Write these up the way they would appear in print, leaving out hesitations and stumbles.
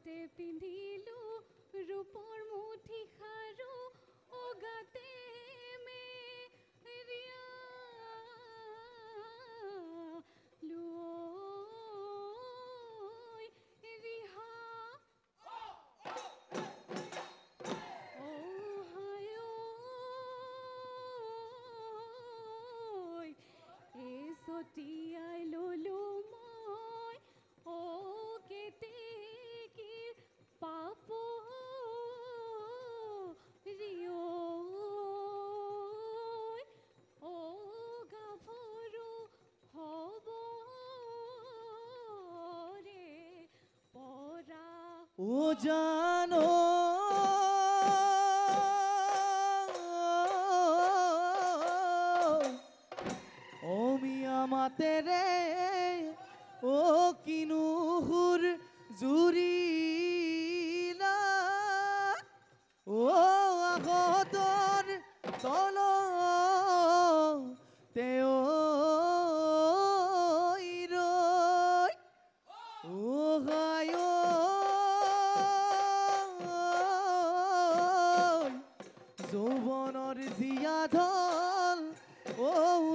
হাতে পিন্ধিলো ৰূপৰ মুঠি খাৰু অগাতে মেৰিয়া লুই ৰিহা ছটিয়াই ললো মই কেতেকীৰ পাপ গাভৰু হ'ব ৰে পৰা জানো মাতেৰে কিনো সুৰ জুৰিলা আগতৰ তল তেওঁ যৌৱনৰ জীয়া ধল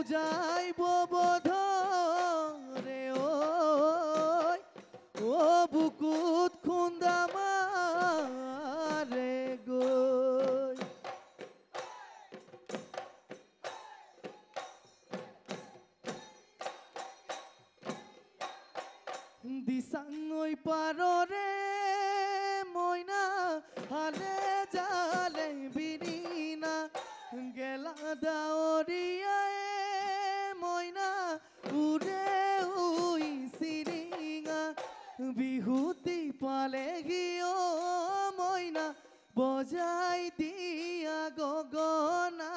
যাইব বধৰে বুকুত খুন্দা মাৰে গৈ দিচাঙৈ পাৰৰে মইনা হালে জালে বিৰিনা গেলা ডাৱৰীয়াই মইনা উৰে উই চিৰিঙা বিহুতি পালেহি মইনা বজাই দিয়া গগনা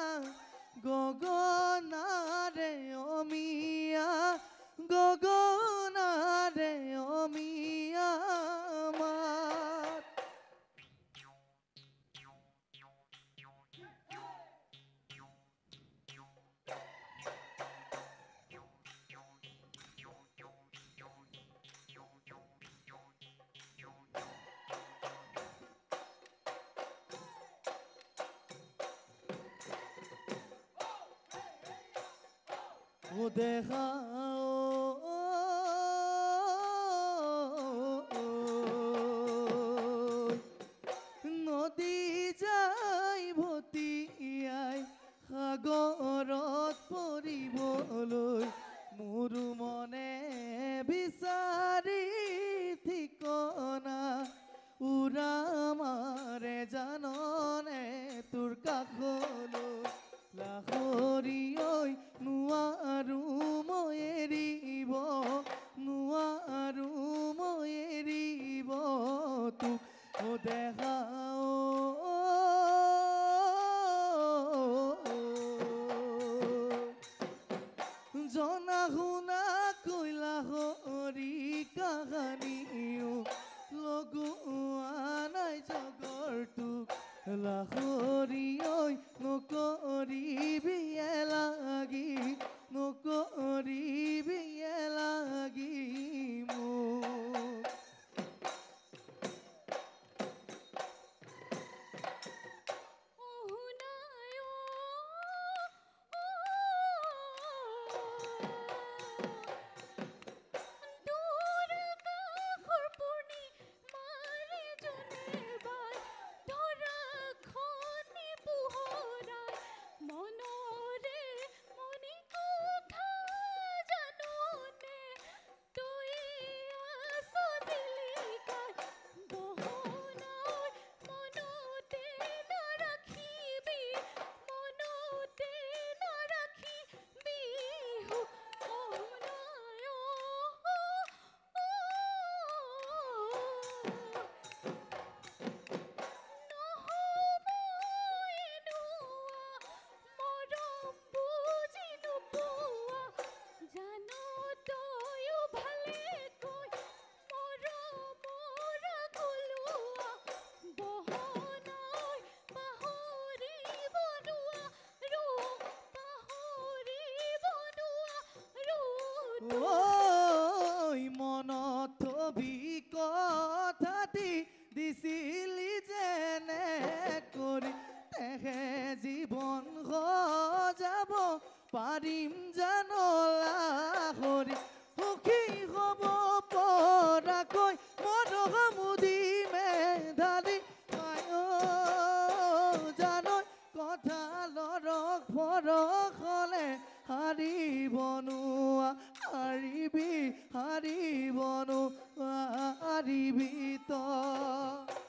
গগনাৰে অমিয়া গগনাৰে অমিয়া মাত দেখা নদী যাই ভটিয়াই সাগৰত পৰিবলৈ মোৰ মনে বিচাৰি ঠিকনা উৰা মাৰে জাননে তোৰ কাষলৈ লাহৰি ঐ নোৱাৰো মই এৰিব নোৱাৰো মই এৰিব তোক দেখা জনা শুনা কৈলা হৰি কাহানিও লগোৱা নাই জগৰটোক লাহৰি ঐ নকৰিবি লাগি নকৰিবি লাগি মোক মনত থবি কথাটি মিলি যেনে কৰি তেহে জীৱন সজাব পাৰিম জানলা কৰি সুখী হ'ব পৰাকৈ মধুমুদি মেধালি জানৈ কথা লৰক ফৰক হ'লে হাৰিবনো হাৰিবনো হাৰিবি তই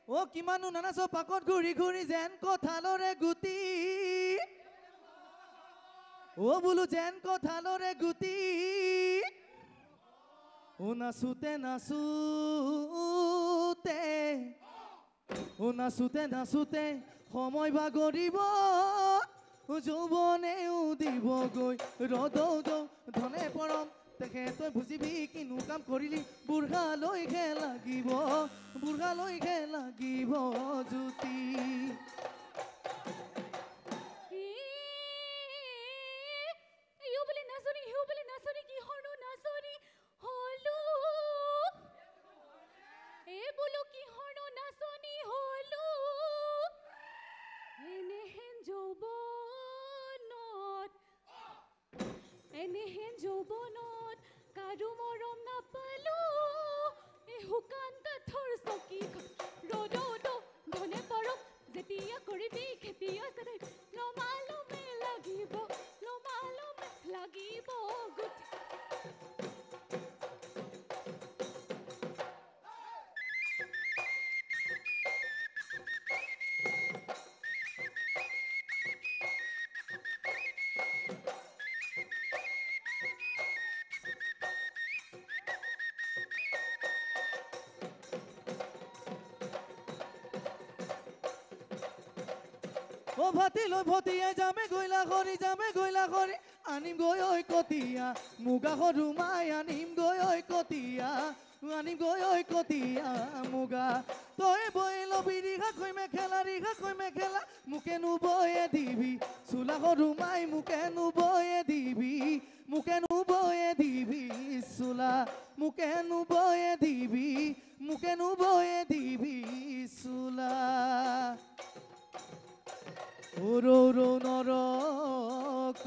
ও কিমানো নানাচ পাকত ঘূৰি ঘূৰি যেন কঁঠালৰে গুটি ও বোলো যেন কঁঠালৰে গুটি ও নাচোতে নাচোতে নাচোতে সময় বাগৰিব যৌৱনেও দিবগৈ ৰদৌ ধনে পৰম তেখেতই বুজিবি কিনো কাম কৰিলি বুঢ়ালৈহে লাগিব জ্যোতি এনেহেন যৌৱনত কাৰো মৰম নাপালো শুকান কাঠৰ চকী ৰ'দ ধনে পৰক যেতিয়া কৰিবি খেতি লমালমে লাগিব গুটি ও ভাতি লৈ ভতিয়ে যামে গৈলা কৰি আনিম গৈ ঐ কতিয়া মুগা সৰুমাই আনিম গৈ ঐ কতিয়া মুগা তই বৈ লবি ৰিহা কৈ মেখেলা মোকেনো বয়ে দিবি চোলা সৰুমাই মোকেনো বয়ে দিবি চোলা মোকেনো বয়ে দিবি চোলা ৰৌ নৰকত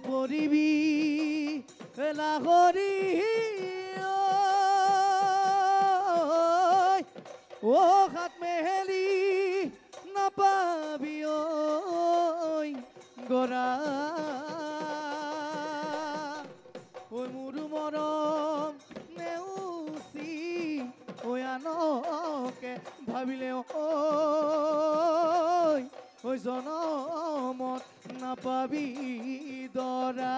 পৰিবি লাহৰি ও হাত মেহেলি নাপাবি ঐ গৰা ঐ মোৰো মৰম নেউচি ঐ আনকে ভাবিলে ঐ ঐ জনমত নাপাবি দৰা